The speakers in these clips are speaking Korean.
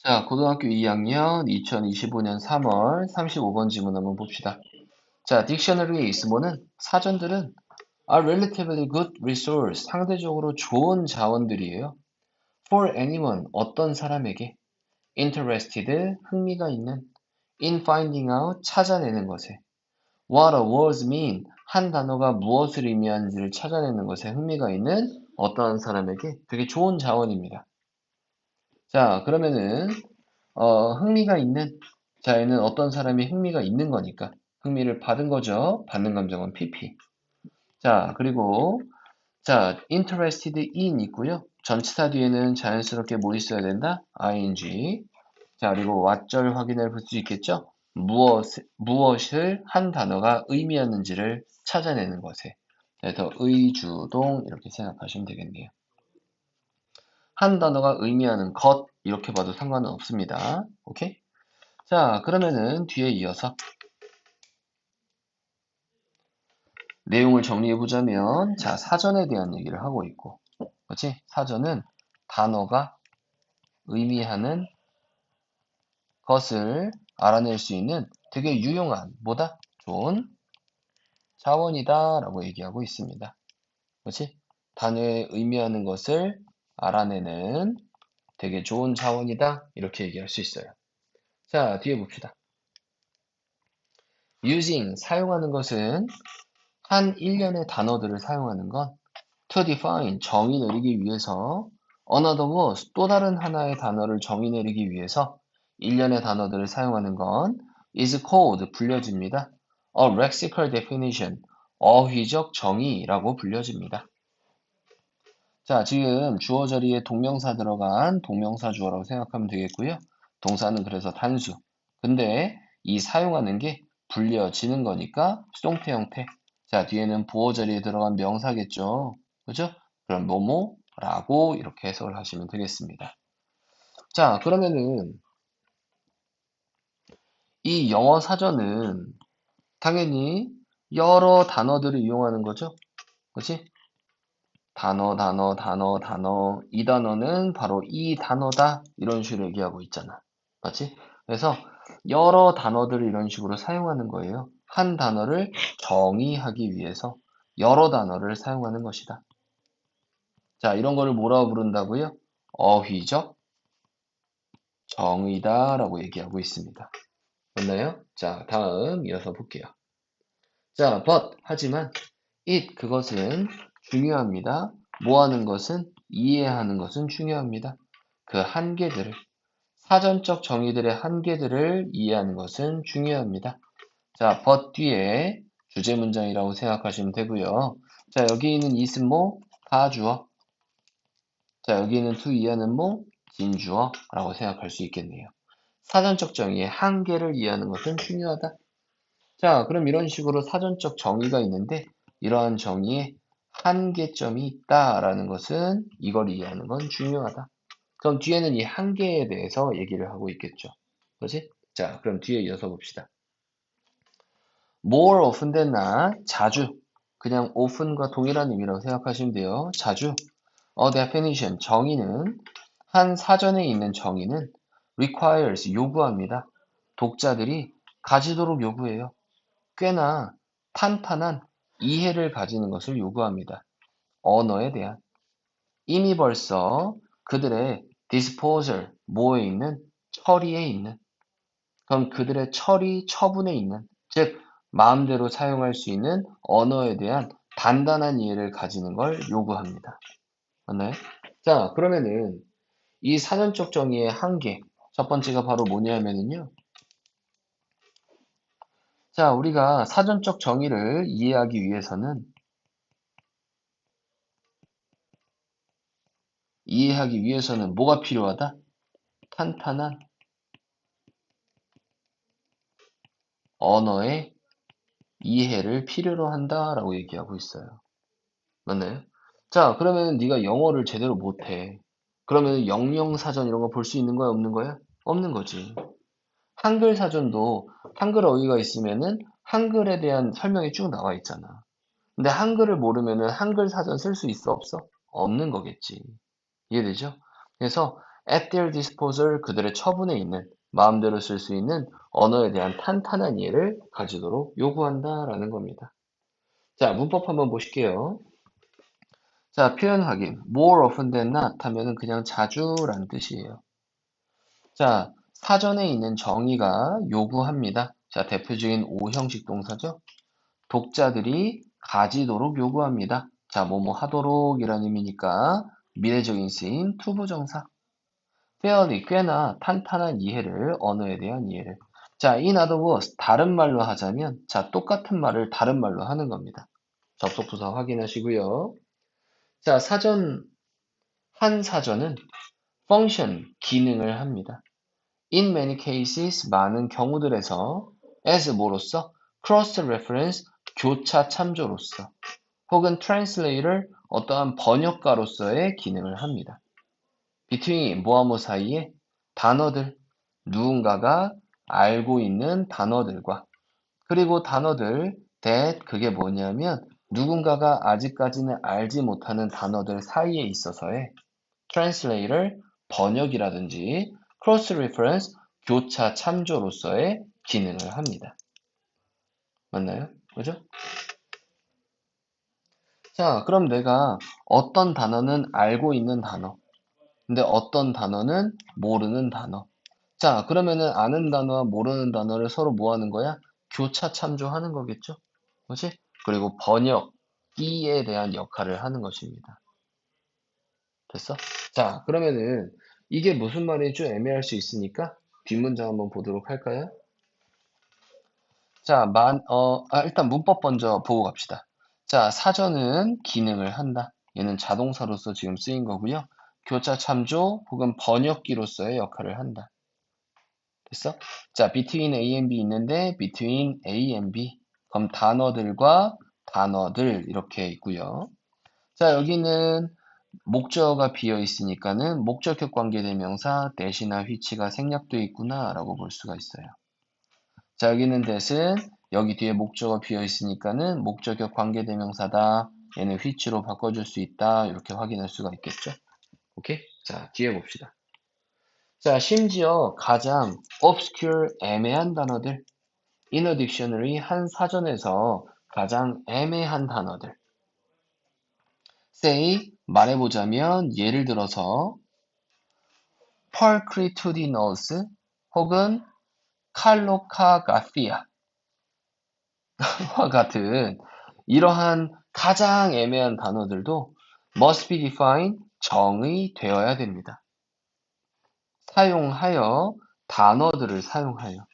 자, 고등학교 2학년 2025년 3월 35번 지문 한번 봅시다. 자, dictionaries 뭐는 사전들은 are relatively good resource 상대적으로 좋은 자원들이에요. For anyone 어떤 사람에게 interested 흥미가 있는 in finding out 찾아내는 것에 what a word mean 한 단어가 무엇을 의미하는지를 찾아내는 것에 흥미가 있는 어떠한 사람에게 되게 좋은 자원입니다. 자, 그러면은 흥미가 있는 자에는 어떤 사람이 흥미가 있는 거니까 흥미를 받은 거죠. 받는 감정은 PP. 자, 그리고 자, interested in 있고요. 전치사 뒤에는 자연스럽게 뭐 있어야 된다? ing. 자, 그리고 왓절 확인해 볼 수 있겠죠? 무엇을 한 단어가 의미하는지를 찾아내는 것에. 그래서 의주동 이렇게 생각하시면 되겠네요. 한 단어가 의미하는 것 이렇게 봐도 상관은 없습니다. 오케이? 자, 그러면은 뒤에 이어서 내용을 정리해 보자면, 자, 사전에 대한 얘기를 하고 있고, 그렇지? 사전은 단어가 의미하는 것을 알아낼 수 있는 되게 유용한, 뭐다? 좋은 자원이다라고 얘기하고 있습니다. 그렇지? 단어에 의미하는 것을 알아내는 되게 좋은 자원이다. 이렇게 얘기할 수 있어요. 자, 뒤에 봅시다. using, 사용하는 것은 한 일련의 단어들을 사용하는 건 to define, 정의 내리기 위해서 another word, 또 다른 하나의 단어를 정의 내리기 위해서 일련의 단어들을 사용하는 건 is called, 불려집니다. a lexical definition, 어휘적 정의라고 불려집니다. 자, 지금 주어 자리에 동명사 들어간 동명사 주어라고 생각하면 되겠고요. 동사는 그래서 단수. 근데 이 사용하는 게 불려지는 거니까 수동태 형태. 자, 뒤에는 보어 자리에 들어간 명사겠죠. 그죠? 그럼 뭐뭐라고 이렇게 해석을 하시면 되겠습니다. 자, 그러면은 이 영어 사전은 당연히 여러 단어들을 이용하는 거죠. 그렇지? 단어. 이 단어는 바로 이 단어다. 이런 식으로 얘기하고 있잖아. 맞지? 그래서 여러 단어들을 이런 식으로 사용하는 거예요. 한 단어를 정의하기 위해서 여러 단어를 사용하는 것이다. 자, 이런 거를 뭐라고 부른다고요? 어휘적 정의다라고 얘기하고 있습니다. 맞나요? 자, 다음 이어서 볼게요. 자, 하지만 그것은 중요합니다. 뭐 하는 것은 이해하는 것은 중요합니다. 그 한계들을 사전적 정의들의 한계들을 이해하는 것은 중요합니다. 자, 뒤에 주제 문장이라고 생각하시면 되고요. 자, 여기 있는 it은 뭐? 가주어. 자, 여기 있는 to 이하는 뭐? 진주어라고 생각할 수 있겠네요. 사전적 정의의 한계를 이해하는 것은 중요하다. 자, 그럼 이런 식으로 사전적 정의가 있는데 이러한 정의에 한계점이 있다라는 것은 이걸 이해하는 건 중요하다. 그럼 뒤에는 이 한계에 대해서 얘기를 하고 있겠죠. 그렇지? 자, 그럼 뒤에 이어서 봅시다. more often than not, 자주. 그냥 often과 동일한 의미라고 생각하시면 돼요. 자주. definition, 정의는 한 사전에 있는 정의는 requires, 요구합니다. 독자들이 가지도록 요구해요. 꽤나 탄탄한 이해를 가지는 것을 요구합니다. 언어에 대한. 이미 벌써 그들의 disposal, 뭐에 있는? 처리에 있는. 그럼 그들의 처분에 있는. 즉, 마음대로 사용할 수 있는 언어에 대한 단단한 이해를 가지는 걸 요구합니다. 맞나요? 자, 그러면은 이 사전적 정의의 한계. 첫 번째가 바로 뭐냐면은요. 자, 우리가 사전적 정의를 이해하기 위해서는 뭐가 필요하다? 탄탄한 언어의 이해를 필요로 한다라고 얘기하고 있어요. 맞나요? 자, 그러면 네가 영어를 제대로 못해. 그러면 영영사전 이런 거 볼 수 있는 거야, 없는 거야? 없는 거지. 한글 사전도 한글 어휘가 있으면은 한글에 대한 설명이 쭉 나와 있잖아. 근데 한글을 모르면은 한글 사전 쓸 수 있어, 없어? 없는 거겠지. 이해되죠? 그래서 at their disposal 그들의 처분에 있는 마음대로 쓸 수 있는 언어에 대한 탄탄한 이해를 가지도록 요구한다라는 겁니다. 자, 문법 한번 보실게요. 자, 표현 확인. more often than not 하면은 그냥 자주란 뜻이에요. 자, 사전에 있는 정의가 요구합니다. 자, 대표적인 오형식 동사죠. 독자들이 가지도록 요구합니다. 자, 뭐뭐 하도록 이란 의미니까 미래적인 쓰임 투부정사. fairly 꽤나 탄탄한 이해를 언어에 대한 이해를. 자, in other words 다른 말로 하자면 자, 똑같은 말을 다른 말로 하는 겁니다. 접속부사 확인하시고요. 자, 한 사전은 function 기능을 합니다. In many cases 많은 경우들에서 as 뭐로서 cross reference 교차 참조로서 혹은 translator 어떠한 번역가로서의 기능을 합니다. between 뭐하뭐 사이에 단어들 누군가가 알고 있는 단어들과 그리고 단어들 that 그게 뭐냐면 누군가가 아직까지는 알지 못하는 단어들 사이에 있어서의 translator 번역이라든지 cross reference 교차 참조로서의 기능을 합니다. 맞나요? 그죠? 자, 그럼 내가 어떤 단어는 알고 있는 단어, 근데 어떤 단어는 모르는 단어. 자, 그러면은 아는 단어와 모르는 단어를 서로 뭐 하는 거야? 교차 참조하는 거겠죠? 그렇지? 그리고 번역기에 대한 역할을 하는 것입니다. 됐어? 자, 그러면은 이게 무슨 말인지 좀 애매할 수 있으니까 뒷문장 한번 보도록 할까요? 자, 일단 문법 먼저 보고 갑시다. 자, 사전은 기능을 한다. 얘는 자동사로서 지금 쓰인 거고요. 교차 참조 혹은 번역기로서의 역할을 한다. 됐어? 자, between A and B 있는데 between A and B. 그럼 단어들과 단어들 이렇게 있고요. 자, 여기는 목적어가 비어 있으니까는 목적격 관계대명사 대시나 which가 생략되어 있구나라고 볼 수가 있어요. 자, 여기는 that은 여기 뒤에 목적어 비어 있으니까는 목적격 관계대명사다. 얘는 which로 바꿔줄 수 있다. 이렇게 확인할 수가 있겠죠. 오케이? 자, 뒤에 봅시다. 자, 심지어 가장 obscure 애매한 단어들 inner dictionary 한 사전에서 가장 애매한 단어들 say 말해보자면 예를 들어서 percritudinous 혹은 칼로카가시아와 같은 이러한 가장 애매한 단어들도 must be defined 정의되어야 됩니다. 사용하여 단어들을 사용하여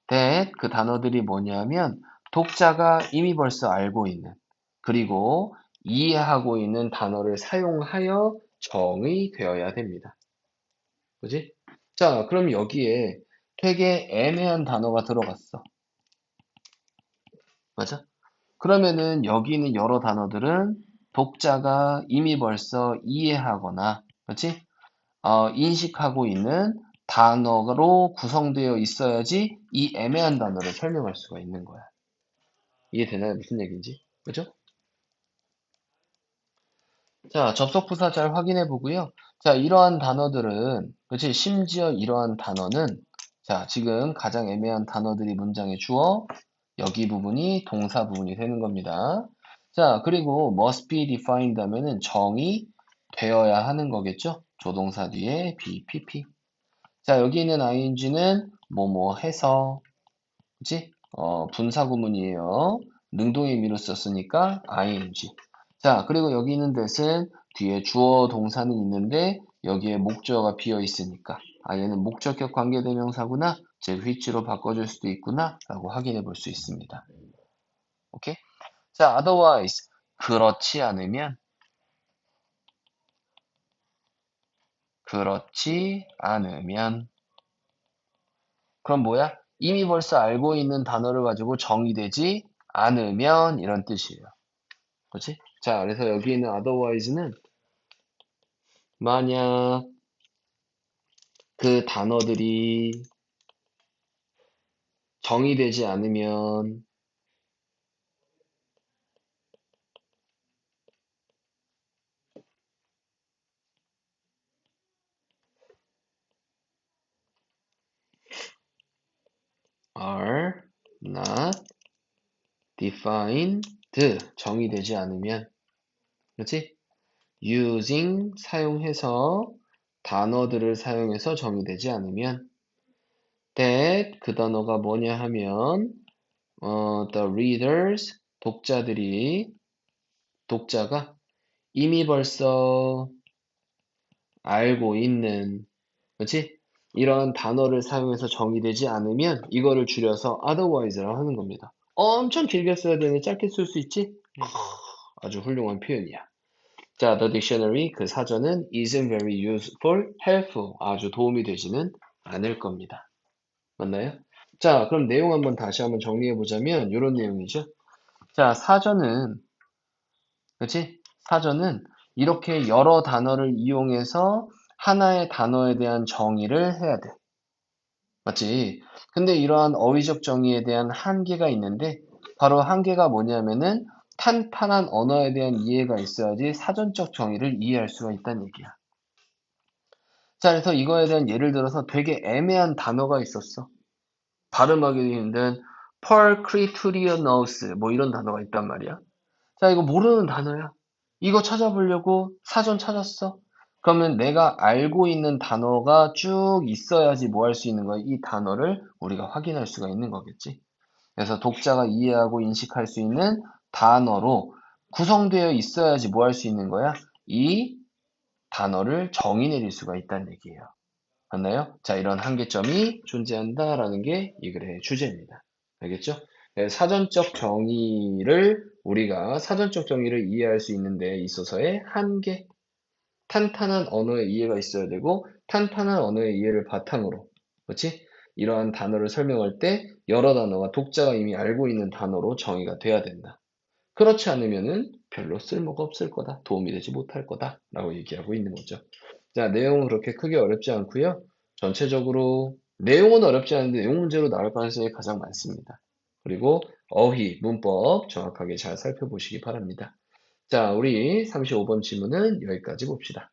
that 그 단어들이 뭐냐면 독자가 이미 벌써 알고 있는 그리고 이해하고 있는 단어를 사용하여 정의되어야 됩니다. 그지? 자, 그럼 여기에 되게 애매한 단어가 들어갔어. 맞아? 그러면은 여기 있는 여러 단어들은 독자가 이미 벌써 이해하거나, 그렇지? 인식하고 있는 단어로 구성되어 있어야지 이 애매한 단어를 설명할 수가 있는 거야. 이해되나요? 무슨 얘기인지? 그죠? 자, 접속 부사 잘 확인해 보고요. 자, 이러한 단어들은, 그렇지? 심지어 이러한 단어는, 자, 지금 가장 애매한 단어들이 문장의 주어, 여기 부분이 동사 부분이 되는 겁니다. 자, 그리고 must be defined 하면은 정의 되어야 하는 거겠죠? 조동사 뒤에 BPP. 자, 여기 있는 ing는 뭐뭐 해서, 그치? 분사 구문이에요. 능동의 의미로 썼으니까 ing. 자, 그리고 여기 있는 that은 뒤에 주어 동사는 있는데 여기에 목적어가 비어 있으니까 얘는 목적격 관계대명사구나, 즉 which로 바꿔줄 수도 있구나 라고 확인해 볼 수 있습니다. 오케이? 자, otherwise 그렇지 않으면 그럼 뭐야? 이미 벌써 알고 있는 단어를 가지고 정의되지 않으면 이런 뜻이에요. 그렇지? 자, 그래서 여기 있는 otherwise는 만약 그 단어들이 정의되지 않으면 defined 정의되지 않으면, 그렇지? using 사용해서 단어들을 사용해서 정의되지 않으면 that 그 단어가 뭐냐 하면 the readers 독자가 이미 벌써 알고 있는, 그렇지? 이런 단어를 사용해서 정의되지 않으면 이거를 줄여서 otherwise라고 하는 겁니다. 엄청 길게 써야 되는데 짧게 쓸 수 있지? 아주 훌륭한 표현이야. 자, the dictionary 그 사전은 isn't very useful, helpful 아주 도움이 되지는 않을 겁니다. 맞나요? 자, 그럼 내용 다시 한번 정리해 보자면 이런 내용이죠. 자, 그렇지? 사전은 이렇게 여러 단어를 이용해서 하나의 단어에 대한 정의를 해야 돼. 맞지? 근데 이러한 어휘적 정의에 대한 한계가 있는데 바로 한계가 뭐냐면은 탄탄한 언어에 대한 이해가 있어야지 사전적 정의를 이해할 수가 있다는 얘기야. 자, 그래서 이거에 대한 예를 들어서 되게 애매한 단어가 있었어. 발음하기 힘든 percretorinus 뭐 이런 단어가 있단 말이야. 자, 이거 모르는 단어야. 이거 찾아보려고 사전 찾았어. 그러면 내가 알고 있는 단어가 쭉 있어야지 뭐 할 수 있는 거야? 이 단어를 우리가 확인할 수가 있는 거겠지. 그래서 독자가 이해하고 인식할 수 있는 단어로 구성되어 있어야지 뭐 할 수 있는 거야? 이 단어를 정의 내릴 수가 있다는 얘기예요. 맞나요? 자, 이런 한계점이 존재한다라는 게 이 글의 주제입니다. 알겠죠? 네, 사전적 정의를 이해할 수 있는 데 있어서의 한계, 탄탄한 언어의 이해가 있어야 되고, 탄탄한 언어의 이해를 바탕으로, 그렇지? 이러한 단어를 설명할 때 여러 단어가 독자가 이미 알고 있는 단어로 정의가 돼야 된다. 그렇지 않으면은 별로 쓸모가 없을 거다. 도움이 되지 못할 거다라고 얘기하고 있는 거죠. 자, 내용은 그렇게 크게 어렵지 않고요. 전체적으로 내용은 어렵지 않은데 내용 문제로 나올 가능성이 가장 많습니다. 그리고 어휘, 문법 정확하게 잘 살펴보시기 바랍니다. 자, 우리 35번 지문은 여기까지 봅시다.